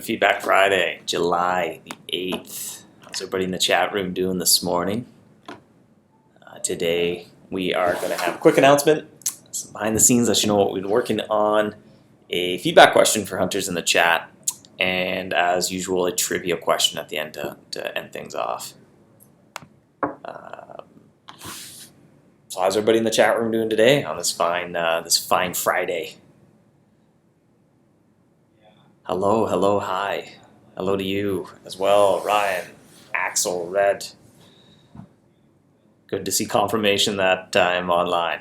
Feedback Friday, July the 8th. How's everybody in the chat room doing this morning? Today we are going to have a quick announcement. Some behind the scenes, let you know what we've been working on. A feedback question for hunters in the chat. And as usual, a trivia question at the end to end things off. So how's everybody in the chat room doing today on this fine Friday? Hello, hello, hi. Hello to you as well, Ryan, Axel, Red. Good to see confirmation that I'm online.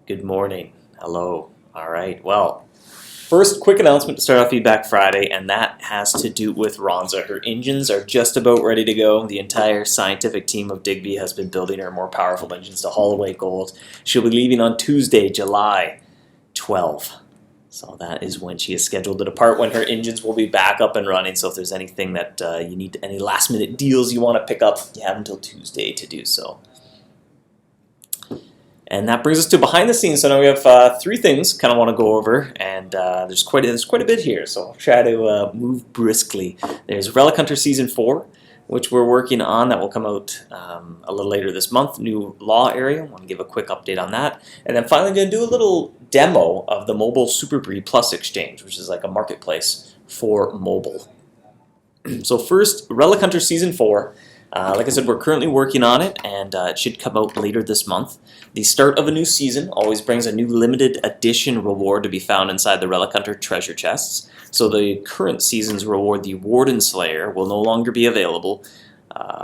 Good morning. Hello. All right. Well, first quick announcement to start off Feedback Friday, and that has to do with Ronza. Her engines are just about ready to go. The entire scientific team of Digby has been building her more powerful engines to haul away gold. She'll be leaving on Tuesday, July 12. So that is when she is scheduled to depart, when her engines will be back up and running. So if there's anything that you need, any last minute deals you want to pick up, you have until Tuesday to do so. And that brings us to behind the scenes. So now we have three things kind of want to go over, and there's quite a bit here. So I'll try to move briskly. There's Relic Hunter Season 4, which we're working on. That will come out a little later this month. New law area. I want to give a quick update on that. And then finally going to do a little demo of the mobile Super Breed Plus exchange, which is like a marketplace for mobile. So first, Relic Hunter Season 4. Like I said, we're currently working on it, and it should come out later this month. The start of a new season always brings a new limited edition reward to be found inside the Relic Hunter treasure chests. So the current season's reward, the Warden Slayer, will no longer be available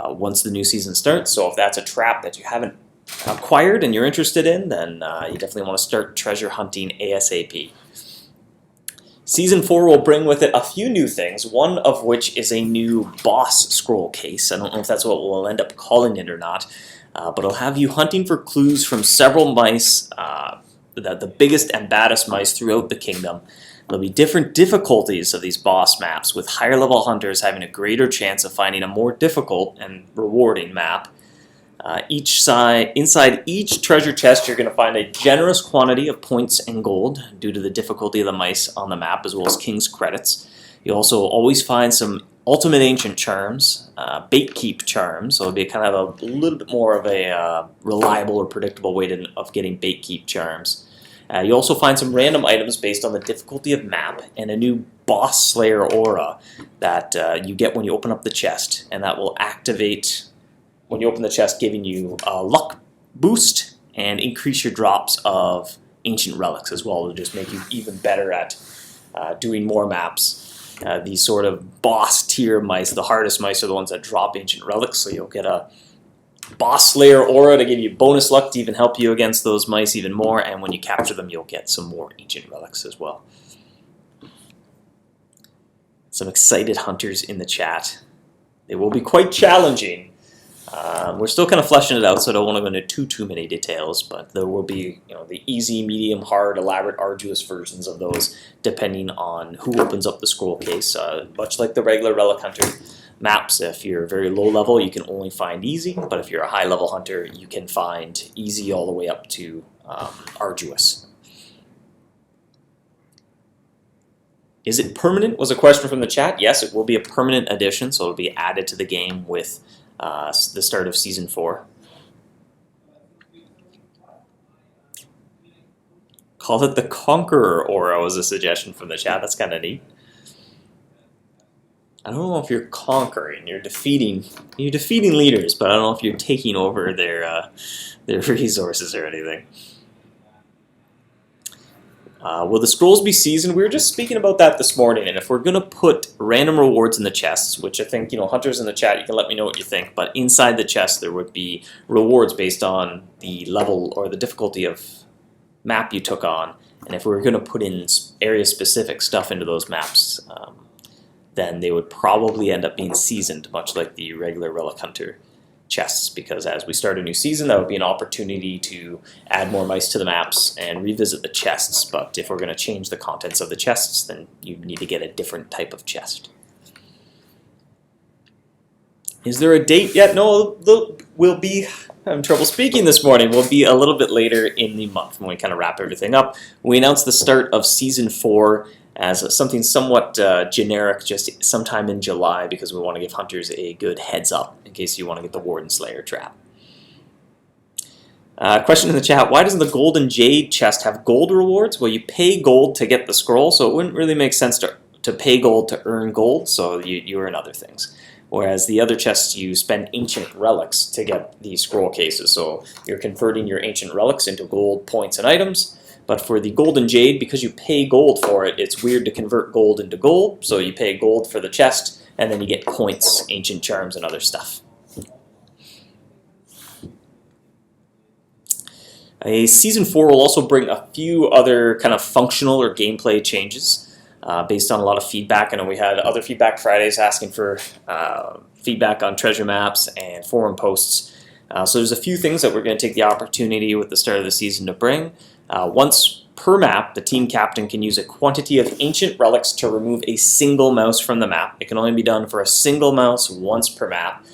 once the new season starts. So if that's a trap that you haven't acquired and you're interested in, then you definitely want to start treasure hunting ASAP. Season 4 will bring with it a few new things, one of which is a new boss scroll case. I don't know if that's what we'll end up calling it or not, but it'll have you hunting for clues from several mice, the biggest and baddest mice throughout the kingdom. There'll be different difficulties of these boss maps, with higher level hunters having a greater chance of finding a more difficult and rewarding map. Inside each treasure chest, you're going to find a generous quantity of points and gold due to the difficulty of the mice on the map, as well as King's credits. You'll also always find some ultimate ancient charms, bait keep charms, so it'll be kind of a little bit more of a reliable or predictable way of getting bait keep charms. You also find some random items based on the difficulty of map, and a new Boss Slayer aura that you get when you open up the chest, and that will activate when you open the chest, giving you a luck boost and increase your drops of ancient relics as well, to just make you even better at doing more maps. These sort of boss tier mice, the hardest mice, are the ones that drop ancient relics, so you'll get a Boss Slayer aura to give you bonus luck to even help you against those mice even more, and when you capture them, you'll get some more ancient relics as well. Some excited hunters in the chat. They will be quite challenging. We're still kind of fleshing it out, so I don't want to go into too many details, but there will be, the easy, medium, hard, elaborate, arduous versions of those, depending on who opens up the scroll case. Much like the regular Relic Hunter maps, if you're very low level, you can only find easy, but if you're a high level hunter, you can find easy all the way up to arduous. Is it permanent, was a question from the chat. Yes, it will be a permanent addition, so it'll be added to the game with the start of Season 4. Call it the Conqueror aura was a suggestion from the chat. That's kind of neat. I don't know if you're conquering. You're defeating leaders, but I don't know if you're taking over their resources or anything. Will the scrolls be seasoned? We were just speaking about that this morning, and if we're going to put random rewards in the chests, which I think, hunters in the chat, you can let me know what you think, but inside the chest there would be rewards based on the level or the difficulty of map you took on, and if we were going to put in area-specific stuff into those maps, then they would probably end up being seasoned, much like the regular Relic Hunter chests, because as we start a new season, that would be an opportunity to add more mice to the maps and revisit the chests. But if we're going to change the contents of the chests, then you need to get a different type of chest. Is there a date yet? No, we'll be, I'm having trouble speaking this morning. We'll be a little bit later in the month when we kind of wrap everything up. We announced the start of Season 4 as something somewhat generic, just sometime in July, because we want to give hunters a good heads up in case you want to get the Warden Slayer trap. Question in the chat, why doesn't the Golden Jade chest have gold rewards? Well, you pay gold to get the scroll, so it wouldn't really make sense to pay gold to earn gold, so you earn other things. Whereas the other chests, you spend ancient relics to get these scroll cases, so you're converting your ancient relics into gold points and items. But for the Golden Jade, because you pay gold for it, it's weird to convert gold into gold, so you pay gold for the chest, and then you get points, ancient charms, and other stuff. Season 4 will also bring a few other kind of functional or gameplay changes. Based on a lot of feedback. I know we had other Feedback Fridays asking for feedback on treasure maps and forum posts. So there's a few things that we're going to take the opportunity with the start of the season to bring. Once per map, the team captain can use a quantity of ancient relics to remove a single mouse from the map. It can only be done for a single mouse once per map.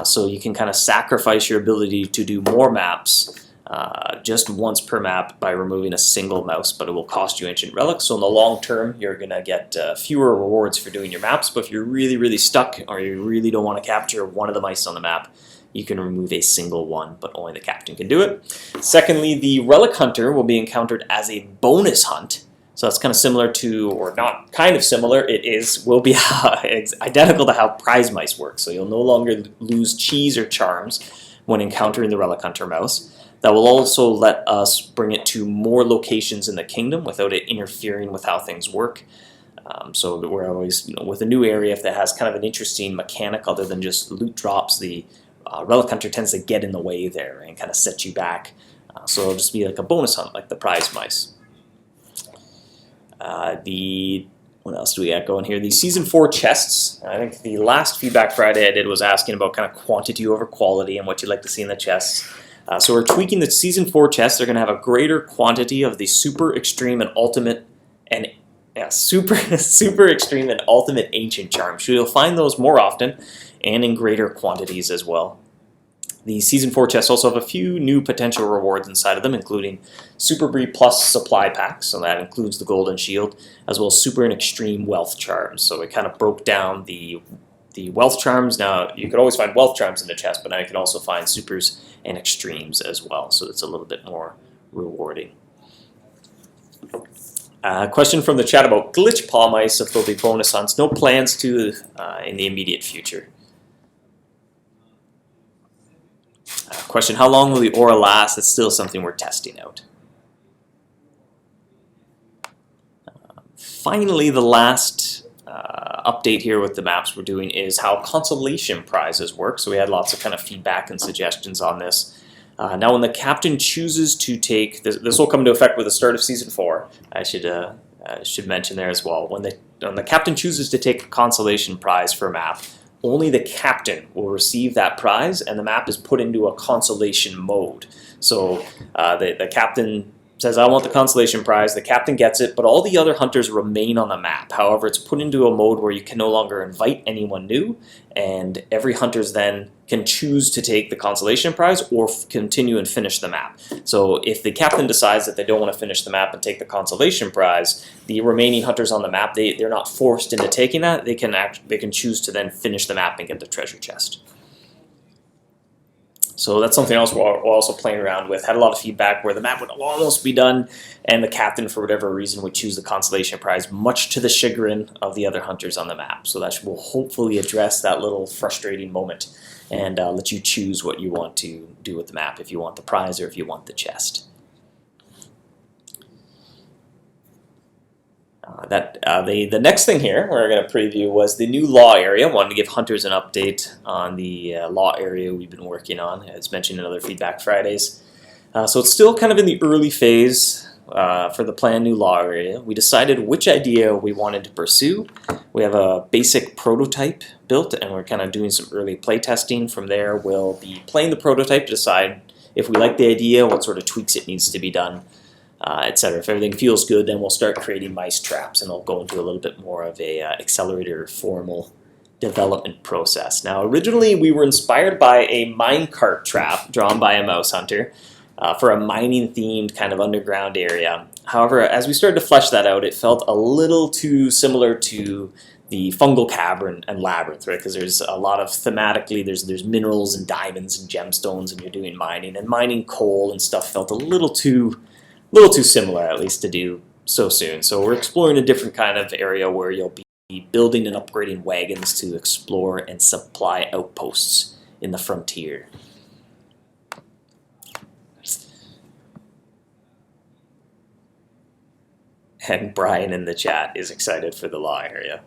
So you can kind of sacrifice your ability to do more maps just once per map by removing a single mouse, but it will cost you ancient relics. So in the long term, you're going to get fewer rewards for doing your maps, but if you're really, really stuck or you really don't want to capture one of the mice on the map, you can remove a single one, but only the captain can do it. Secondly, the Relic Hunter will be encountered as a bonus hunt. So that's kind of similar to, or not kind of similar, will be identical to how prize mice work. So you'll no longer lose cheese or charms when encountering the Relic Hunter mouse. That will also let us bring it to more locations in the kingdom without it interfering with how things work. So that we're always, with a new area, if that has kind of an interesting mechanic other than just loot drops, the Relic Hunter tends to get in the way there and kind of set you back. So it'll just be like a bonus hunt, like the prize mice. What else do we got going here? The Season 4 chests. I think the last Feedback Friday I did was asking about kind of quantity over quality and what you'd like to see in the chests. So we're tweaking the Season 4 chests. They're going to have a greater quantity of the super extreme and ultimate super extreme and ultimate ancient charms. So you'll find those more often and in greater quantities as well. The Season 4 chests also have a few new potential rewards inside of them, including Super Breed Plus supply packs, so that includes the Golden Shield, as well as Super and Extreme Wealth Charms. So we kind of broke down the wealth charms. Now, you could always find wealth charms in the chest, but now you can also find supers and extremes as well, so it's a little bit more rewarding. Question from the chat about glitch paw mice, if there'll be bonus hunts. No plans to in the immediate future. Question, how long will the aura last? That's still something we're testing out. Finally, the last update here with the maps we're doing is how consolation prizes work. So we had lots of kind of feedback and suggestions on this. Now when the captain chooses to take, this will come into effect with the start of Season 4, I should mention there as well. When the captain chooses to take a consolation prize for a map, only the captain will receive that prize, and the map is put into a consolation mode. So the captain says, I want the consolation prize, the captain gets it, but all the other hunters remain on the map. However, it's put into a mode where you can no longer invite anyone new, and every hunters then can choose to take the consolation prize or continue and finish the map. So if the captain decides that they don't want to finish the map and take the consolation prize, the remaining hunters on the map, they're not forced into taking that. They can choose to then finish the map and get the treasure chest. So that's something else we're also playing around with. Had a lot of feedback where the map would almost be done, and the captain, for whatever reason, would choose the consolation prize, much to the chagrin of the other hunters on the map. So that will hopefully address that little frustrating moment and let you choose what you want to do with the map, if you want the prize or if you want the chest. The next thing here we're going to preview was the new law area. I wanted to give hunters an update on the law area we've been working on, as mentioned in other Feedback Fridays. So it's still kind of in the early phase for the planned new law area. We decided which idea we wanted to pursue. We have a basic prototype built, and we're kind of doing some early play testing. From there, we'll be playing the prototype to decide if we like the idea, what sort of tweaks it needs to be done, etc. If everything feels good, then we'll start creating mice traps, and I'll go into a little bit more of a accelerated or formal development process. Now, originally we were inspired by a minecart trap drawn by a mouse hunter for a mining-themed kind of underground area. However, as we started to flesh that out, it felt a little too similar to the fungal cavern and labyrinth, right? Because there's a lot of thematically, there's minerals and diamonds and gemstones, and you're doing mining, and mining coal and stuff felt a little too similar, at least, to do so soon. So we're exploring a different kind of area where you'll be building and upgrading wagons to explore and supply outposts in the frontier. And Brian in the chat is excited for the law area.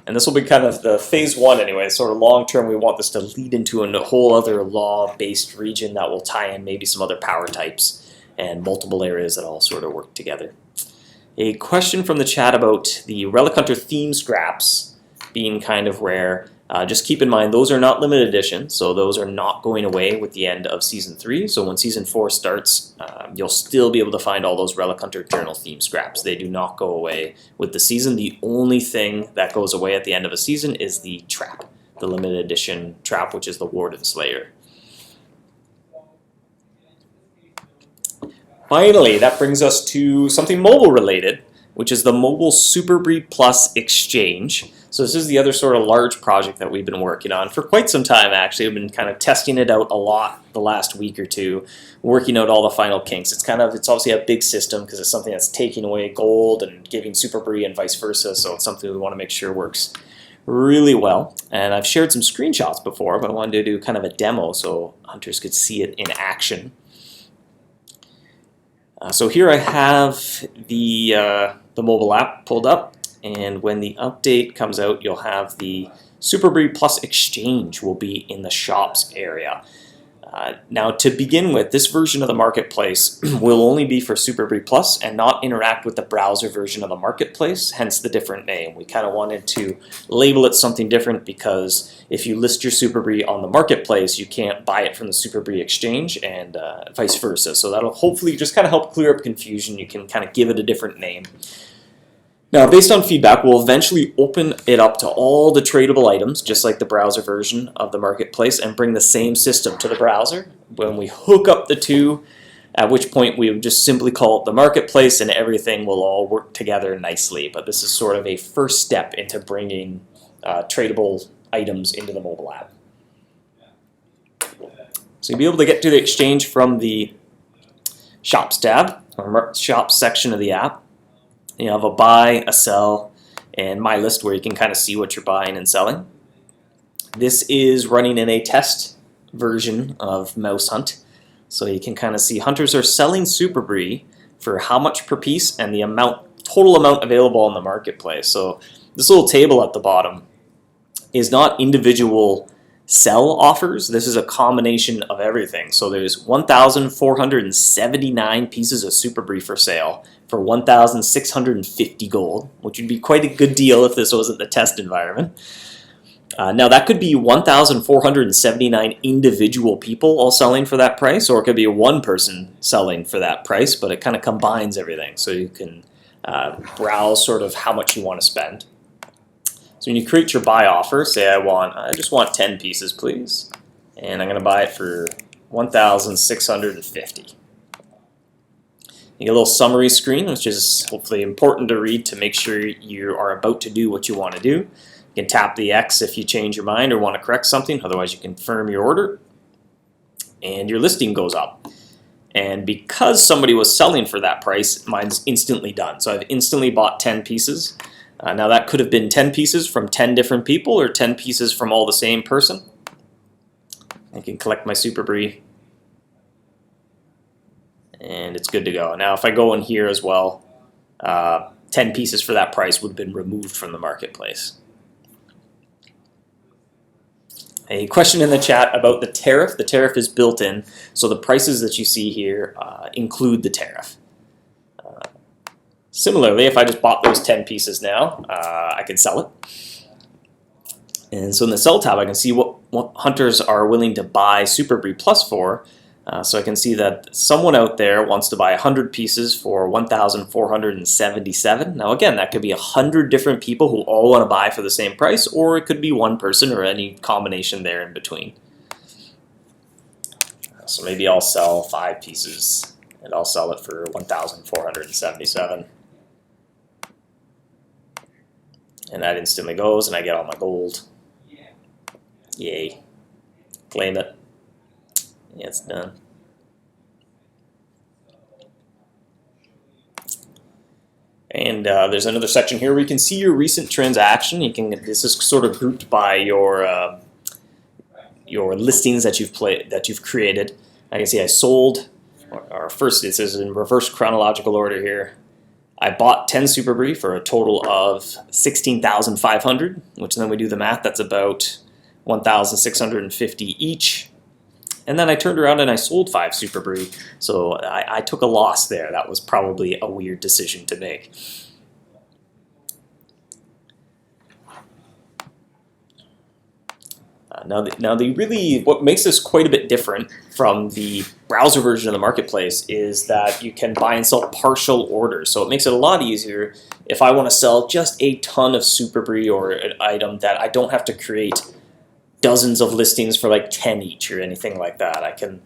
And this will be kind of the phase 1 anyway, sort of long term. We want this to lead into a whole other law-based region that will tie in maybe some other power types and multiple areas that all sort of work together. A question from the chat about the Relic Hunter theme scraps being kind of rare. Just keep in mind, those are not limited edition, so those are not going away with the end of Season 3. So when Season 4 starts, you'll still be able to find all those Relic Hunter Journal theme scraps. They do not go away with the season. The only thing that goes away at the end of a season is the trap, the limited edition trap, which is the Warden Slayer. Finally, that brings us to something mobile related, which is the Mobile Superbreed Plus Exchange. So this is the other sort of large project that we've been working on for quite some time, actually. We've been kind of testing it out a lot the last week or two, working out all the final kinks. It's obviously a big system because it's something that's taking away gold and giving Superbreed and vice versa, so it's something we want to make sure works really well. And I've shared some screenshots before, but I wanted to do kind of a demo so hunters could see it in action. So here I have the mobile app pulled up, and when the update comes out, you'll have the Superbreed Plus Exchange will be in the shops area. Now, to begin with, this version of the marketplace will only be for Superbreed Plus and not interact with the browser version of the marketplace, hence the different name. We kind of wanted to label it something different because if you list your Superbreed on the marketplace, you can't buy it from the Superbreed Exchange and vice versa. So that'll hopefully just kind of help clear up confusion. You can kind of give it a different name. Now, based on feedback, we'll eventually open it up to all the tradable items, just like the browser version of the marketplace, and bring the same system to the browser. When we hook up the two, at which point we would just simply call it the marketplace and everything will all work together nicely. But this is sort of a first step into bringing tradable items into the mobile app. So you'll be able to get to the exchange from the Shops tab, or Shops section of the app. You have a buy, a sell, and my list where you can kind of see what you're buying and selling. This is running in a test version of MouseHunt, so you can kind of see hunters are selling Superbreed for how much per piece and the total amount available on the marketplace. So this little table at the bottom is not individual sell offers. This is a combination of everything. So there's 1,479 pieces of Superbreed for sale for 1,650 gold, which would be quite a good deal if this wasn't the test environment. Now that could be 1,479 individual people all selling for that price, or it could be one person selling for that price, but it kind of combines everything. So you can browse sort of how much you want to spend. So when you create your buy offer, say I just want 10 pieces, please, and I'm going to buy it for 1,650. You get a little summary screen, which is hopefully important to read to make sure you are about to do what you want to do. You can tap the X if you change your mind or want to correct something, otherwise you confirm your order, and your listing goes up. And because somebody was selling for that price, mine's instantly done. So I've instantly bought 10 pieces. Now that could have been 10 pieces from 10 different people or 10 pieces from all the same person. I can collect my Superbreed, and it's good to go. Now if I go in here as well, 10 pieces for that price would have been removed from the marketplace. A question in the chat about the tariff. The tariff is built in, so the prices that you see here include the tariff. Similarly, if I just bought those 10 pieces now, I can sell it. And so in the sell tab, I can see what hunters are willing to buy Superbreed Plus for So I can see that someone out there wants to buy 100 pieces for 1,477. Now again, that could be 100 different people who all want to buy for the same price, or it could be one person or any combination there in between. So maybe I'll sell 5 pieces and I'll sell it for 1,477. And that instantly goes and I get all my gold. Yay. Claim it. Yeah, it's done. And there's another section here where you can see your recent transaction. This is sort of grouped by your listings that you've created. I can see I sold, or first this is in reverse chronological order here. I bought 10 Super Brie for a total of 16,500, which then we do the math, that's about 1,650 each. And then I turned around and I sold 5 Super Brie, so I took a loss there. That was probably a weird decision to make. What makes this quite a bit different from the browser version of the marketplace is that you can buy and sell partial orders. So it makes it a lot easier if I want to sell just a ton of Super Brie or an item that I don't have to create dozens of listings for like 10 each or anything like that. I can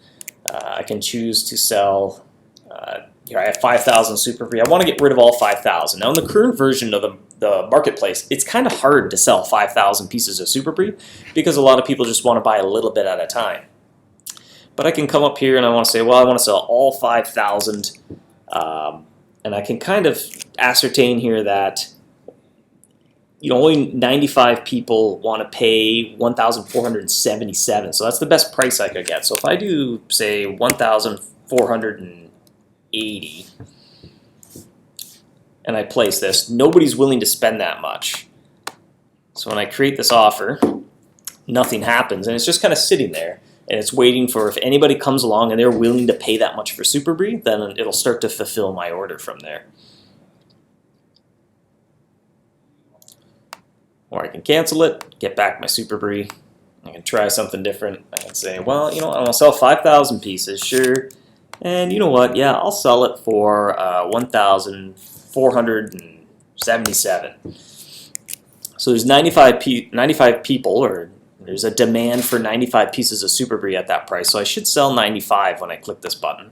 choose to sell. I have 5,000 Super Brie. I want to get rid of all 5,000. Now in the current version of the marketplace, it's kind of hard to sell 5,000 pieces of Super Brie because a lot of people just want to buy a little bit at a time. But I can come up here and I want to say, well, I want to sell all 5,000, and I can kind of ascertain here that only 95 people want to pay 1,477. So that's the best price I could get. So if I do, say, 1,480, and I place this, nobody's willing to spend that much. So when I create this offer, nothing happens, and it's just kind of sitting there. And it's waiting for if anybody comes along and they're willing to pay that much for Super Brie, then it'll start to fulfill my order from there. Or I can cancel it, get back my Super Brie. I can try something different. I can say, well, I want to sell 5,000 pieces, sure. And you know what? Yeah, I'll sell it for 1,477. So there's 95 people, or there's a demand for 95 pieces of Super Brie at that price. So I should sell 95 when I click this button.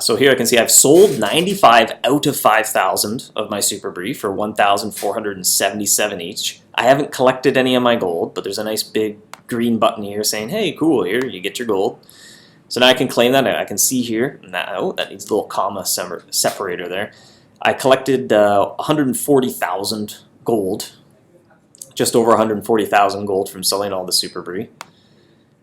So here I can see I've sold 95 out of 5,000 of my Super Brie for 1,477 each. I haven't collected any of my gold, but there's a nice big green button here saying, hey, cool, here, you get your gold. So now I can claim that. I can see here, that needs a little comma separator there. I collected 140,000 gold, just over 140,000 gold from selling all the Super Brie.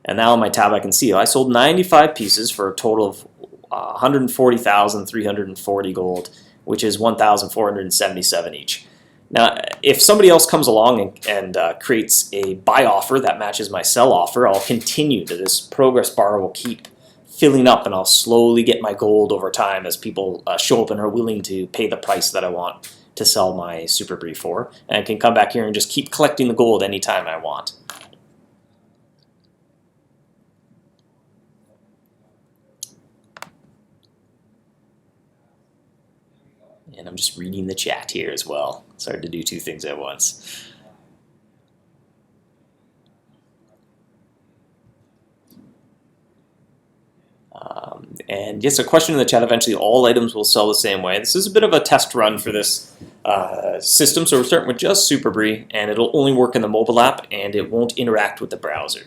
And now on my tab I can see I sold 95 pieces for a total of 140,340 gold, which is 1,477 each. Now, if somebody else comes along and creates a buy offer that matches my sell offer, I'll continue to this progress bar will keep filling up, and I'll slowly get my gold over time as people show up and are willing to pay the price that I want to sell my Super Brie for. And I can come back here and just keep collecting the gold anytime I want. And I'm just reading the chat here as well. It's hard to do 2 things at once. And yes, a question in the chat, eventually all items will sell the same way. This is a bit of a test run for this system, so we're starting with just Super Brie, and it'll only work in the mobile app, and it won't interact with the browser.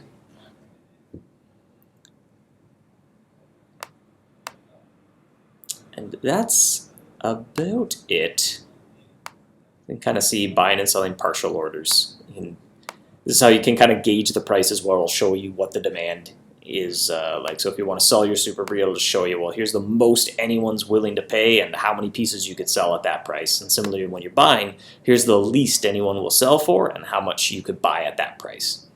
And that's about it. You can kind of see buying and selling partial orders. And this is how you can kind of gauge the price as well. It'll show you what the demand is like. So if you want to sell your Super Brie, it'll just show you, well, here's the most anyone's willing to pay and how many pieces you could sell at that price. And similarly, when you're buying, here's the least anyone will sell for and how much you could buy at that price.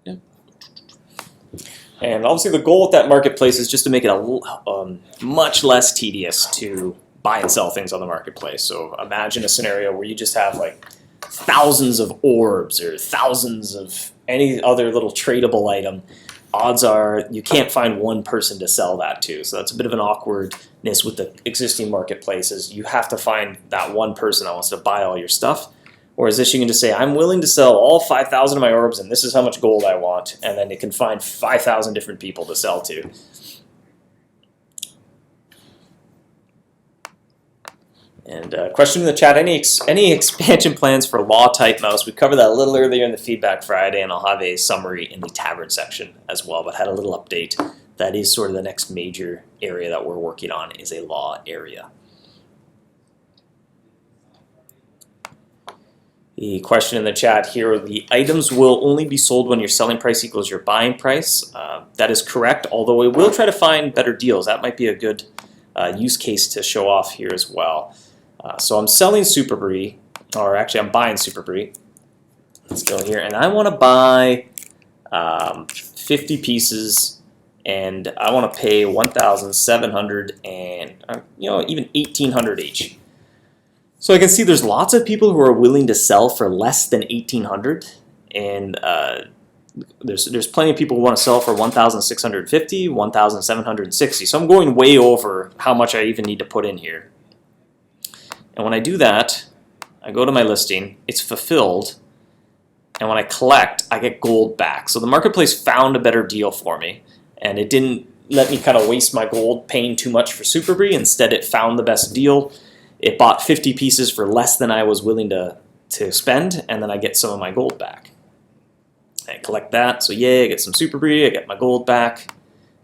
Yeah. And obviously the goal with that marketplace is just to make it much less tedious to buy and sell things on the marketplace. So imagine a scenario where you just have like thousands of orbs or thousands of any other little tradable item. Odds are you can't find one person to sell that to. So that's a bit of an awkwardness with the existing marketplaces. You have to find that one person that wants to buy all your stuff. Whereas this, you can just say, I'm willing to sell all 5,000 of my orbs, and this is how much gold I want. And then it can find 5,000 different people to sell to. And question in the chat, any expansion plans for law type mouse? We covered that a little earlier in the feedback Friday, and I'll have a summary in the tavern section as well, but had a little update. That is sort of the next major area that we're working on, is a law area. The question in the chat here, the items will only be sold when your selling price equals your buying price. That is correct, although we will try to find better deals. That might be a good use case to show off here as well. So I'm selling Super Brie, or actually I'm buying Super Brie. Let's go here, and I want to buy 50 pieces, and I want to pay 1,700 and even 1,800 each. So I can see there's lots of people who are willing to sell for less than 1,800, and there's plenty of people who want to sell for 1,650, 1,760. So I'm going way over how much I even need to put in here. And when I do that, I go to my listing, it's fulfilled, and when I collect, I get gold back. So the marketplace found a better deal for me, and it didn't let me kind of waste my gold paying too much for Super Brie. Instead, it found the best deal. It bought 50 pieces for less than I was willing to spend, and then I get some of my gold back. I collect that, so yay, I get some Super Brie, I get my gold back.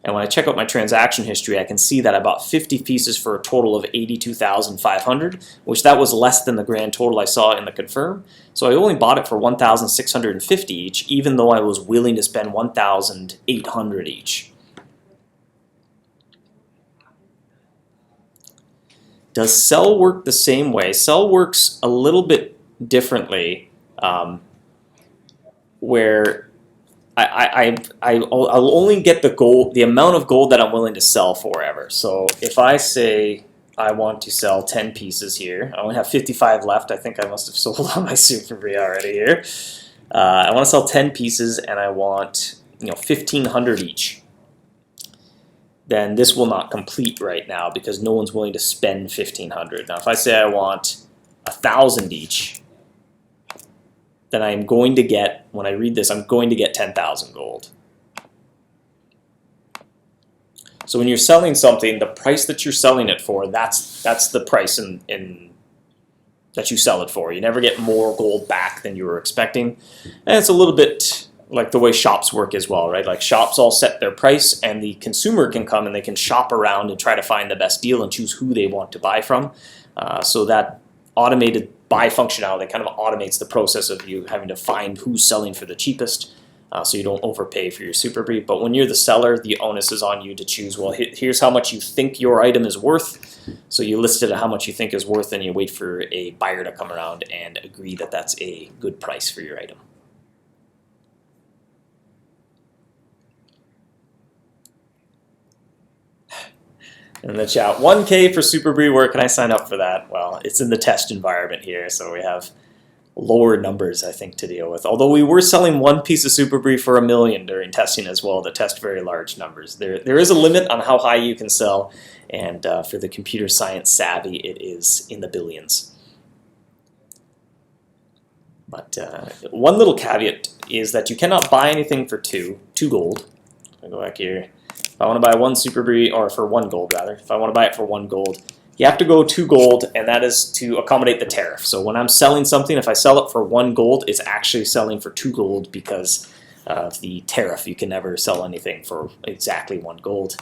And when I check out my transaction history, I can see that I bought 50 pieces for a total of 82,500, which that was less than the grand total I saw in the confirm. So I only bought it for 1,650 each, even though I was willing to spend 1,800 each. Does sell work the same way? Sell works a little bit differently, where I'll only get the amount of gold that I'm willing to sell for ever. So if I say I want to sell 10 pieces here, I only have 55 left. I think I must have sold all my Super Brie already here. I want to sell 10 pieces, and I want 1,500 each. Then this will not complete right now because no one's willing to spend 1,500. Now if I say I want 1,000 each, then I'm going to get, when I read this, I'm going to get 10,000 gold. So when you're selling something, the price that you're selling it for, that's the price that you sell it for. You never get more gold back than you were expecting. And it's a little bit like the way shops work as well, right? Like shops all set their price, and the consumer can come and they can shop around and try to find the best deal and choose who they want to buy from. So that automated buy functionality kind of automates the process of you having to find who's selling for the cheapest, so you don't overpay for your Super Brie. But when you're the seller, the onus is on you to choose, well, here's how much you think your item is worth. So you list it at how much you think is worth, and you wait for a buyer to come around and agree that that's a good price for your item. In the chat, 1K for Super Brie, where can I sign up for that? Well, it's in the test environment here, so we have lower numbers, I think, to deal with. Although we were selling one piece of Super Brie for $1 million during testing as well to test very large numbers. There is a limit on how high you can sell, and for the computer science savvy, it is in the billions. But one little caveat is that you cannot buy anything for two gold. I'll go back here. If I want to buy one Super Brie, or for 1 gold rather, if I want to buy it for 1 gold, you have to go 2 gold, and that is to accommodate the tariff. So when I'm selling something, if I sell it for 1 gold, it's actually selling for 2 gold because of the tariff. You can never sell anything for exactly 1 gold.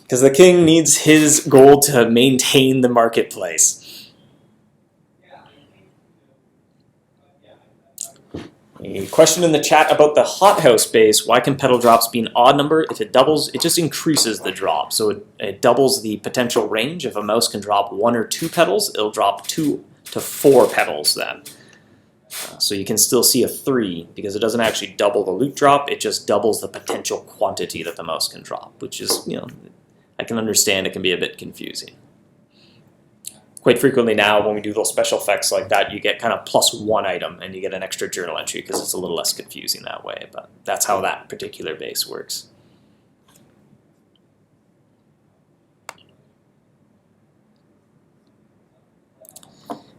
Because the king needs his gold to maintain the marketplace. A question in the chat about the hothouse base. Why can petal drops be an odd number? If it doubles, it just increases the drop. So it doubles the potential range. If a mouse can drop 1 or 2 petals, it'll drop 2 to 4 petals then. So you can still see a 3 because it doesn't actually double the loot drop. It just doubles the potential quantity that the mouse can drop, which is, I can understand it can be a bit confusing. Quite frequently now when we do those special effects like that, you get kind of +1 item and you get an extra journal entry because it's a little less confusing that way, but that's how that particular base works.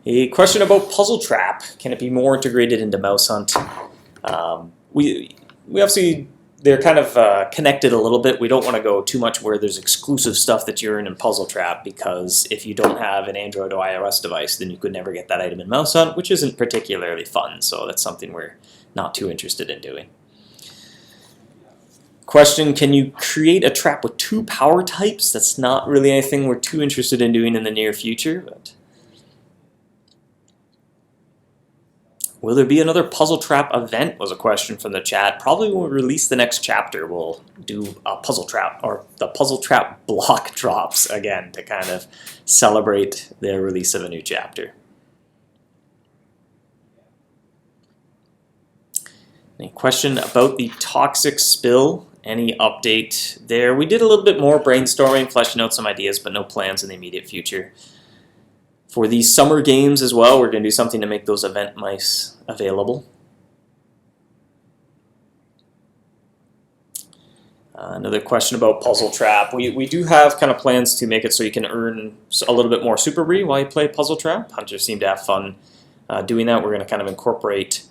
A question about Puzzle Trap. Can it be more integrated into MouseHunt? We obviously, they're kind of connected a little bit. We don't want to go too much where there's exclusive stuff that you're in Puzzle Trap, because if you don't have an Android or iOS device, then you could never get that item in MouseHunt, which isn't particularly fun, so that's something we're not too interested in doing. Question, can you create a trap with 2 power types? That's not really anything we're too interested in doing in the near future, but will there be another Puzzle Trap event, was a question from the chat. Probably when we release the next chapter, we'll do a Puzzle Trap, or the Puzzle Trap block drops again to kind of celebrate the release of a new chapter. Any question about the toxic spill? Any update there? We did a little bit more brainstorming, fleshing out some ideas, but no plans in the immediate future. For these summer games as well, we're going to do something to make those event mice available. Another question about Puzzle Trap. We do have kind of plans to make it so you can earn a little bit more Super Brie while you play Puzzle Trap. Hunters seem to have fun doing that. We're going to kind of incorporate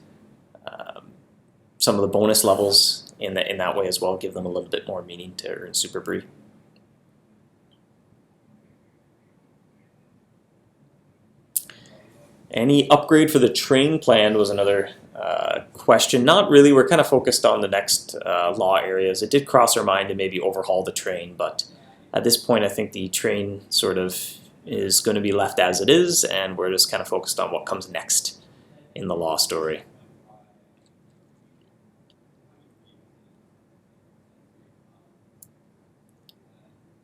some of the bonus levels in that way as well, give them a little bit more meaning to earn Super Brie. Any upgrade for the train plan was another question. Not really. We're kind of focused on the next law areas. It did cross our mind to maybe overhaul the train, but at this point I think the train sort of is going to be left as it is, and we're just kind of focused on what comes next in the law story.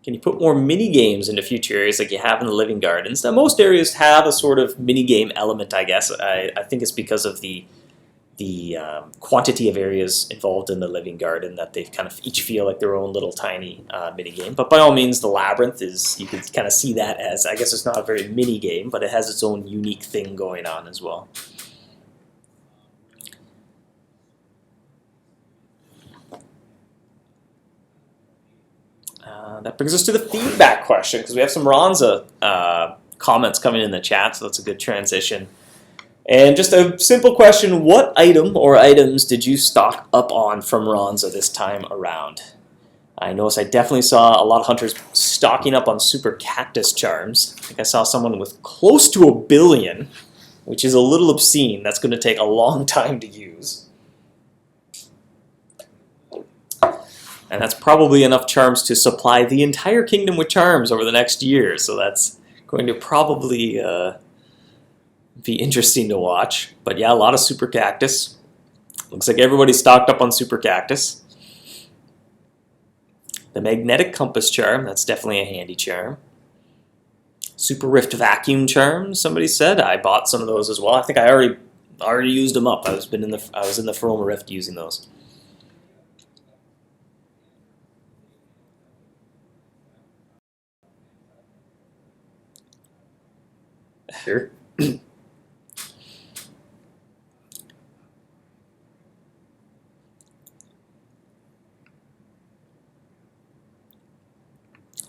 Can you put more mini games into future areas like you have in the living gardens? Now, most areas have a sort of mini game element, I guess. I think it's because of the quantity of areas involved in the living garden that they kind of each feel like their own little tiny mini game. But by all means, the labyrinth is, you can kind of see that as, I guess it's not a very mini game, but it has its own unique thing going on as well. That brings us to the feedback question, because we have some Ronza comments coming in the chat, so that's a good transition. And just a simple question, what item or items did you stock up on from Ronza this time around? I noticed I definitely saw a lot of hunters stocking up on super cactus charms. I think I saw someone with close to 1 billion, which is a little obscene. That's going to take a long time to use. And that's probably enough charms to supply the entire kingdom with charms over the next year. So that's going to probably be interesting to watch. But yeah, a lot of super cactus. Looks like everybody's stocked up on super cactus. The magnetic compass charm, that's definitely a handy charm. Super rift vacuum charm, somebody said. I bought some of those as well. I think I already used them up. I was in the Feroma Rift using those. Sure.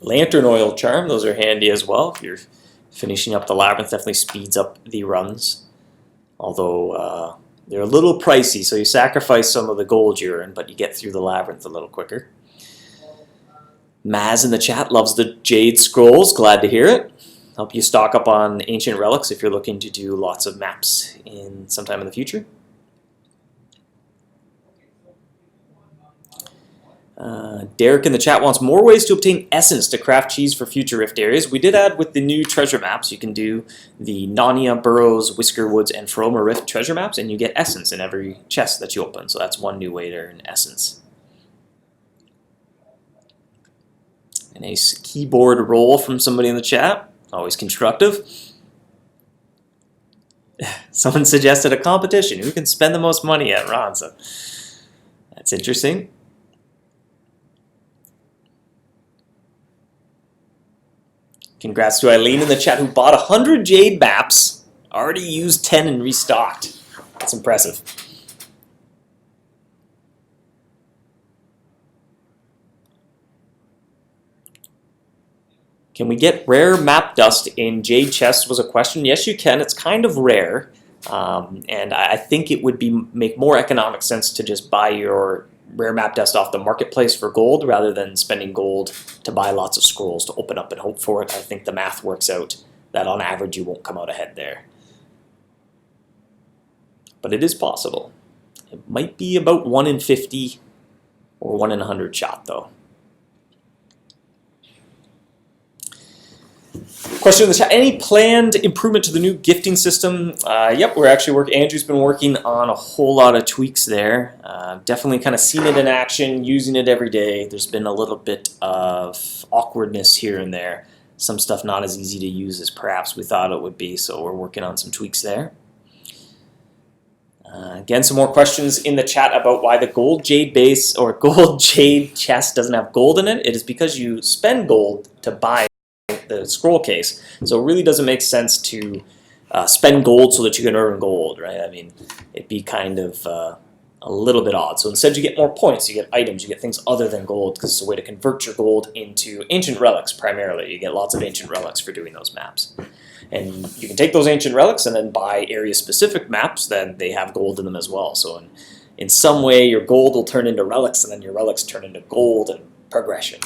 Lantern oil charm, those are handy as well. If you're finishing up the labyrinth, definitely speeds up the runs. Although they're a little pricey, so you sacrifice some of the gold you earn, but you get through the labyrinth a little quicker. Maz in the chat loves the Jade Scrolls, glad to hear it. Help you stock up on ancient relics if you're looking to do lots of maps in sometime in the future. Derek in the chat wants more ways to obtain essence to craft cheese for future Rift areas. We did add with the new treasure maps, you can do the Narnia, Burrows, Whisker Woods, and Feroma Rift treasure maps, and you get essence in every chest that you open. So that's one new way to earn essence. A nice keyboard roll from somebody in the chat, always constructive. Someone suggested a competition. Who can spend the most money at Ronza? That's interesting. Congrats to Eileen in the chat who bought 100 Jade maps, already used 10 and restocked. That's impressive. Can we get rare map dust in Jade chests was a question. Yes, you can. It's kind of rare. And I think it would make more economic sense to just buy your rare map dust off the marketplace for gold rather than spending gold to buy lots of scrolls to open up and hope for it. I think the math works out that on average you won't come out ahead there. But it is possible. It might be about 1 in 50 or 1 in 100 shot though. Question in the chat, any planned improvement to the new gifting system? Yep, we're actually Andrew's been working on a whole lot of tweaks there. Definitely kind of seen it in action, using it every day. There's been a little bit of awkwardness here and there. Some stuff not as easy to use as perhaps we thought it would be, so we're working on some tweaks there. Again, some more questions in the chat about why the gold jade base or gold jade chest doesn't have gold in it. It is because you spend gold to buy the scroll case, so it really doesn't make sense to spend gold so that you can earn gold, right? I mean, it'd be kind of a little bit odd. So instead you get more points, you get items, you get things other than gold, because it's a way to convert your gold into ancient relics primarily. You get lots of ancient relics for doing those maps. And you can take those ancient relics and then buy area-specific maps, then they have gold in them as well. So in some way your gold will turn into relics, and then your relics turn into gold and progression.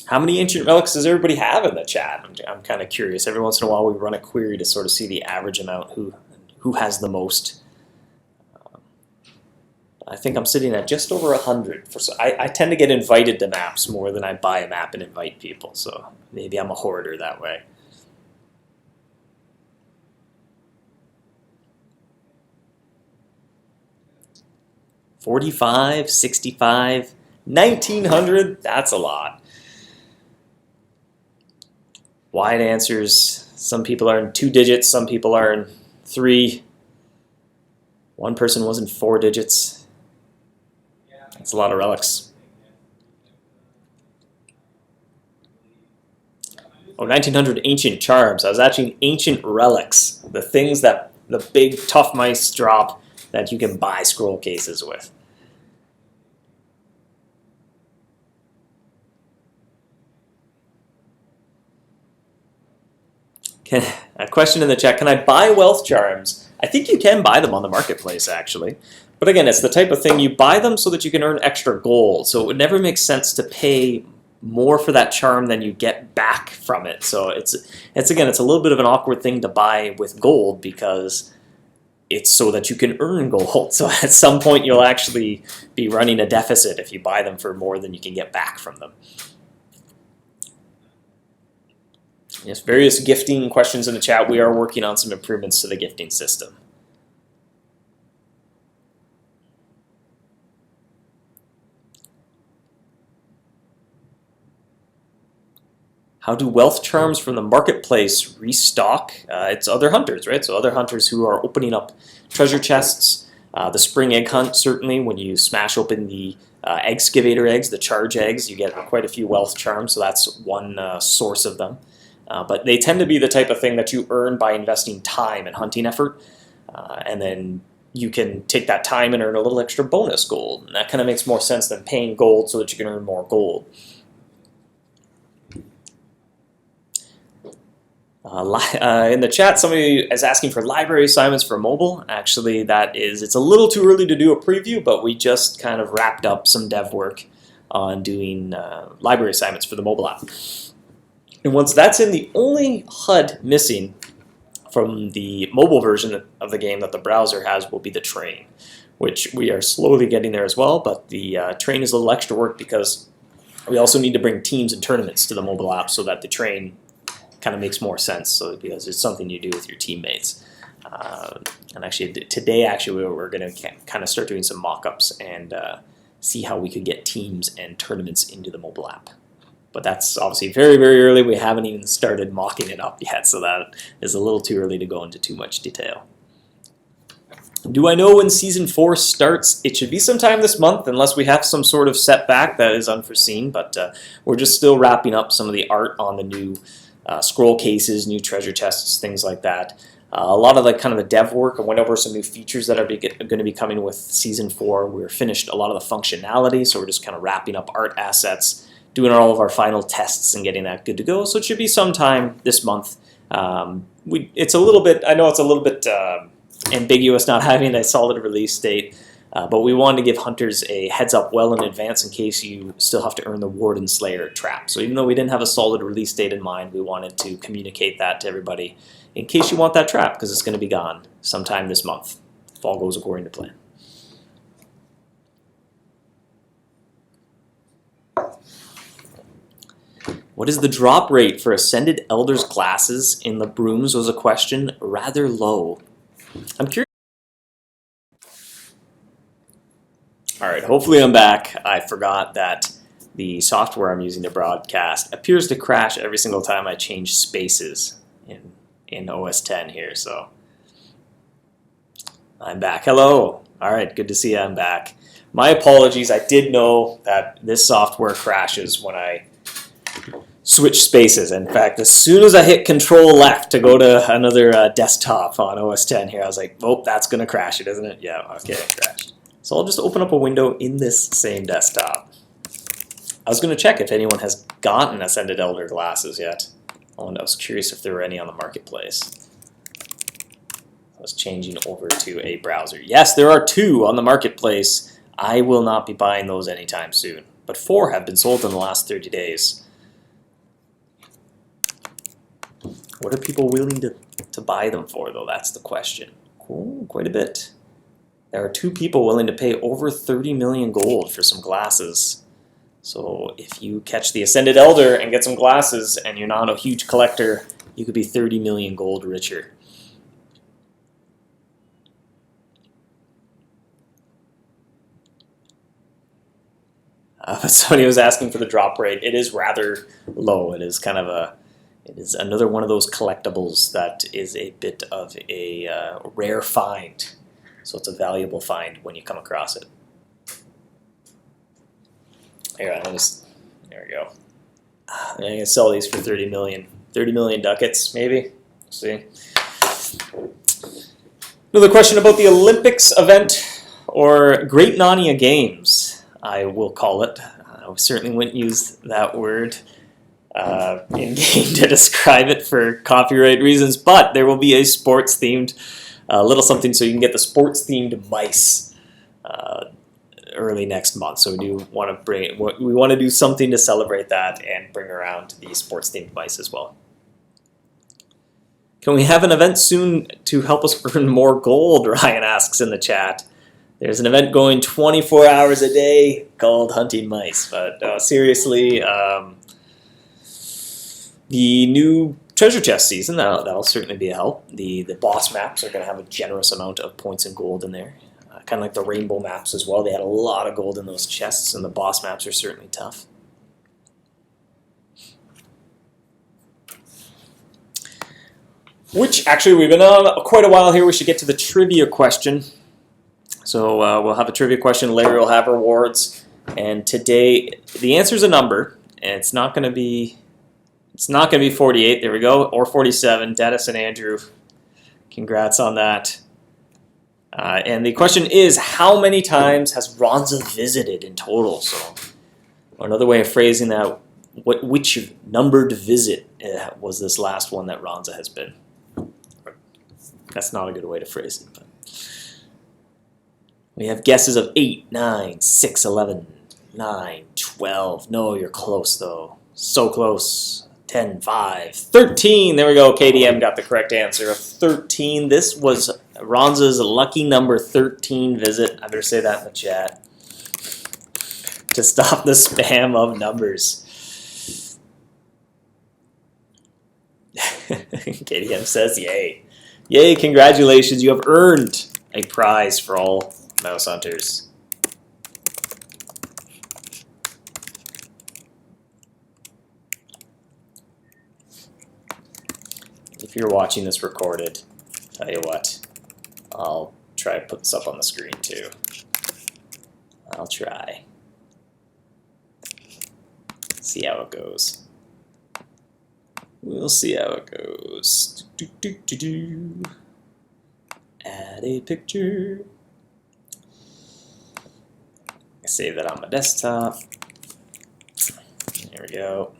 How many ancient relics does everybody have in the chat? I'm kind of curious. Every once in a while we run a query to sort of see the average amount, who has the most. I think I'm sitting at just over 100. I tend to get invited to maps more than I buy a map and invite people, so maybe I'm a hoarder that way. $45, $65, $1,900, that's a lot. Wide answers, some people are in 2 digits, some people are in 3. One person was in 4 digits. That's a lot of relics. Oh, 1900 ancient charms. I was actually ancient relics, the things that the big tough mice drop that you can buy scroll cases with. A question in the chat, can I buy wealth charms? I think you can buy them on the marketplace actually. But again, it's the type of thing you buy them so that you can earn extra gold. So it would never make sense to pay more for that charm than you get back from it. So it's a little bit of an awkward thing to buy with gold because it's so that you can earn gold. So at some point you'll actually be running a deficit if you buy them for more than you can get back from them. Yes, various gifting questions in the chat. We are working on some improvements to the gifting system. How do wealth charms from the marketplace restock? It's other hunters, right? So other hunters who are opening up treasure chests. The spring egg hunt, certainly, when you smash open the excavator eggs, the charge eggs, you get quite a few wealth charms, so that's one source of them. But they tend to be the type of thing that you earn by investing time and hunting effort, and then you can take that time and earn a little extra bonus gold. And that kind of makes more sense than paying gold so that you can earn more gold. In the chat, somebody is asking for library assignments for mobile. Actually, it's a little too early to do a preview, but we just kind of wrapped up some dev work on doing library assignments for the mobile app. And once that's in, the only HUD missing from the mobile version of the game that the browser has will be the train, which we are slowly getting there as well, but the train is a little extra work because we also need to bring teams and tournaments to the mobile app so that the train kind of makes more sense, so because it's something you do with your teammates. And actually today we're going to kind of start doing some mock-ups and see how we could get teams and tournaments into the mobile app. But that's obviously very, very early. We haven't even started mocking it up yet, so that is a little too early to go into too much detail. Do I know when Season 4 starts? It should be sometime this month, unless we have some sort of setback that is unforeseen, but we're just still wrapping up some of the art on the new scroll cases, new treasure chests, things like that. A lot of the kind of the dev work, and went over some new features that are going to be coming with Season 4. We're finished a lot of the functionality, so we're just kind of wrapping up art assets, doing all of our final tests and getting that good to go. So it should be sometime this month. It's a little bit, I know it's a little bit ambiguous not having a solid release date, but we wanted to give hunters a heads up well in advance in case you still have to earn the Warden Slayer trap. So even though we didn't have a solid release date in mind, we wanted to communicate that to everybody in case you want that trap, because it's going to be gone sometime this month, if all goes according to plan. What is the drop rate for Ascended Elders glasses in the brooms was a question. Rather low. I'm curious. Alright, hopefully I'm back. I forgot that the software I'm using to broadcast appears to crash every single time I change spaces in OS 10 here, so I'm back. Hello. Alright, good to see you. I'm back. My apologies. I did know that this software crashes when I switch spaces. In fact, as soon as I hit Control Left to go to another desktop on OS 10 here, I was like, oh, that's going to crash it, isn't it? Yeah, okay, it crashed. So I'll just open up a window in this same desktop. I was going to check if anyone has gotten Ascended Elder glasses yet. I was curious if there were any on the marketplace. I was changing over to a browser. Yes, there are 2 on the marketplace. I will not be buying those anytime soon. But 4 have been sold in the last 30 days. What are people willing to buy them for, though? That's the question. Cool, quite a bit. There are 2 people willing to pay over 30 million gold for some glasses. So if you catch the Ascended Elder and get some glasses and you're not a huge collector, you could be 30 million gold richer. But somebody was asking for the drop rate. It is rather low. It is kind of it is another one of those collectibles that is a bit of a rare find. So it's a valuable find when you come across it. Here, there we go. I'm going to sell these for 30 million. 30 million ducats, maybe. We'll see. Another question about the Olympics event, or Great Narnia Games, I will call it. I certainly wouldn't use that word in-game to describe it for copyright reasons, but there will be a sports-themed little something so you can get the sports-themed mice early next month. So we do want to do something to celebrate that and bring around the sports-themed mice as well. Can we have an event soon to help us earn more gold? Ryan asks in the chat. There's an event going 24 hours a day called Hunting Mice, but seriously, the new treasure chest season, that'll certainly be a help. The boss maps are going to have a generous amount of points and gold in there. Kind of like the rainbow maps as well. They had a lot of gold in those chests, and the boss maps are certainly tough. Which, actually, we've been on quite a while here. We should get to the trivia question. So we'll have a trivia question. Larry will have rewards. And today, the answer is a number, and it's not going to be 48. There we go, or 47. Dennis and Andrew, congrats on that. And the question is, how many times has Ronza visited in total? So another way of phrasing that, which numbered visit was this last one that Ronza has been? That's not a good way to phrase it. But we have guesses of 8, 9, 6, 11, 9, 12. No, you're close, though. So close. 10, 5, 13. There we go. KDM got the correct answer of 13. This was Ronza's lucky number 13 visit. I better say that in the chat to stop the spam of numbers. KDM says, yay. Yay, congratulations. You have earned a prize for all mouse hunters. if you're watching this recorded, tell you what, I'll try to put this up on the screen too. I'll try. See how it goes. We'll see how it goes. Add a picture. Save that on my desktop. There we go.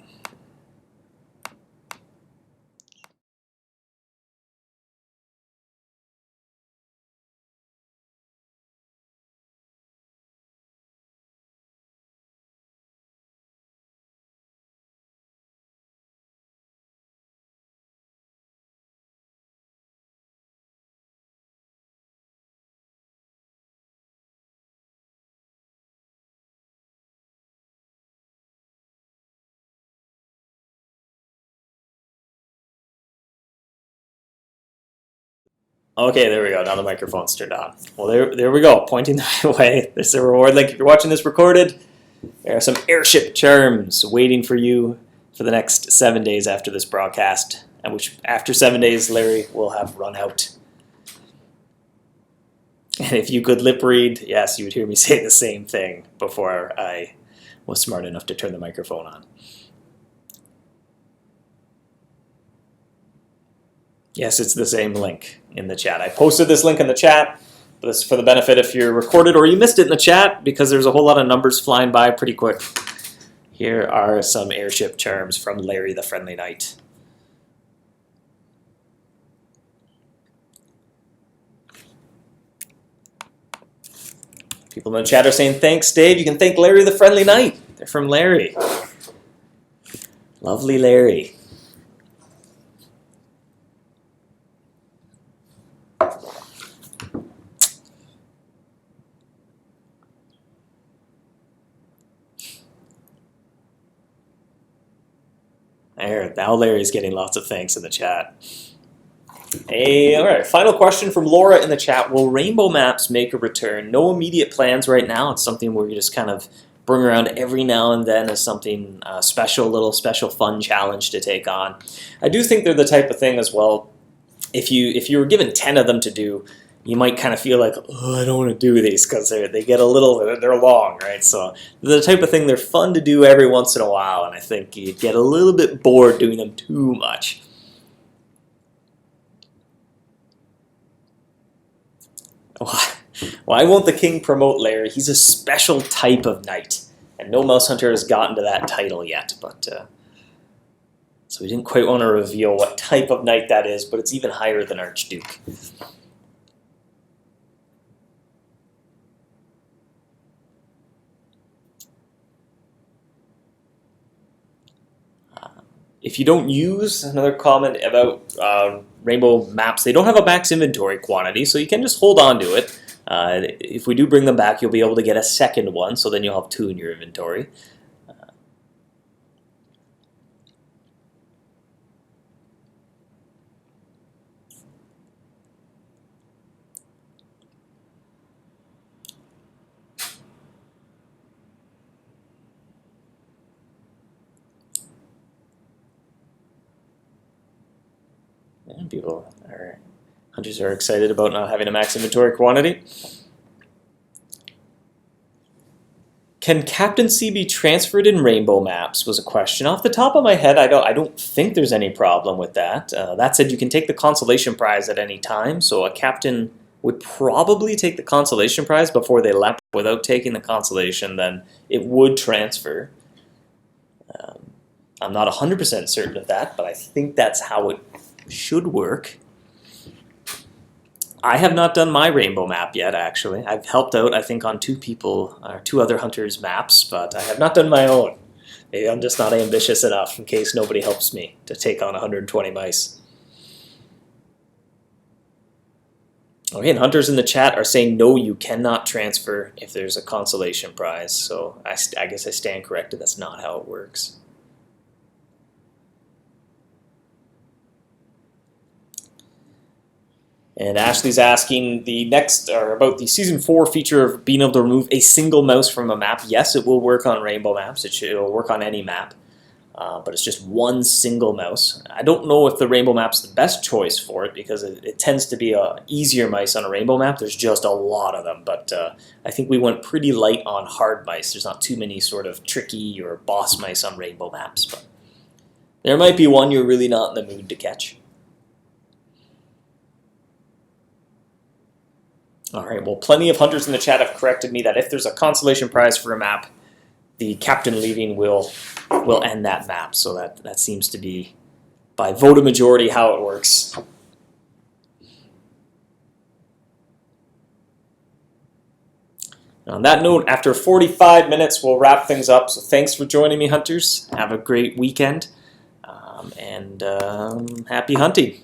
Okay, there we go. Now the microphone's turned on. Well, there we go. Pointing the right way. There's a reward link. If you're watching this recorded, there are some airship charms waiting for you for the next 7 days after this broadcast, and which after 7 days, Larry will have run out. And if you could lip read, yes, you would hear me say the same thing before I was smart enough to turn the microphone on. Yes, it's the same link in the chat. I posted this link in the chat, but this is for the benefit if you're recorded or you missed it in the chat, because there's a whole lot of numbers flying by pretty quick. Here are some airship charms from Larry the Friendly Knight. People in the chat are saying, thanks, Dave. You can thank Larry the Friendly Knight. They're from Larry. Lovely Larry. There, now Larry's getting lots of thanks in the chat. Hey, all right, final question from Laura in the chat. Will rainbow maps make a return? No immediate plans right now. It's something where you just kind of bring around every now and then as something special, a little special fun challenge to take on. I do think they're the type of thing as well, if you were given 10 of them to do, you might kind of feel like, oh, I don't want to do these because they get a little, they're long, right? So they're the type of thing they're fun to do every once in a while, and I think you'd get a little bit bored doing them too much. Why won't the king promote Larry? He's a special type of knight, and no mouse hunter has gotten to that title yet. But so we didn't quite want to reveal what type of knight that is, but it's even higher than Archduke. If you don't use, another comment about rainbow maps, they don't have a max inventory quantity, so you can just hold on to it. If we do bring them back, you'll be able to get a second one, so then you'll have 2 in your inventory. And hunters are excited about not having a max inventory quantity. Can captaincy be transferred in rainbow maps was a question. Off the top of my head, I don't think there's any problem with that. That said, you can take the consolation prize at any time, so a captain would probably take the consolation prize before they left. Without taking the consolation, then it would transfer. I'm not 100% certain of that, but I think that's how it should work. I have not done my rainbow map yet, actually. I've helped out, I think, on 2 other hunters' maps, but I have not done my own. Maybe I'm just not ambitious enough in case nobody helps me to take on 120 mice. Okay, and hunters in the chat are saying, no, you cannot transfer if there's a consolation prize, so I guess I stand corrected. That's not how it works. And Ashley's asking about the Season 4 feature of being able to remove a single mouse from a map. Yes, it will work on rainbow maps. It'll work on any map. but it's just one single mouse. I don't know if the rainbow map's the best choice for it because it tends to be easier mice on a rainbow map. There's just a lot of them, but I think we went pretty light on hard mice. There's not too many sort of tricky or boss mice on rainbow maps, but there might be one you're really not in the mood to catch. Alright, well, plenty of hunters in the chat have corrected me that if there's a consolation prize for a map, the captain leaving will end that map. So that seems to be, by vote of majority, how it works. On that note, after 45 minutes, we'll wrap things up. So thanks for joining me, hunters. Have a great weekend, and happy hunting.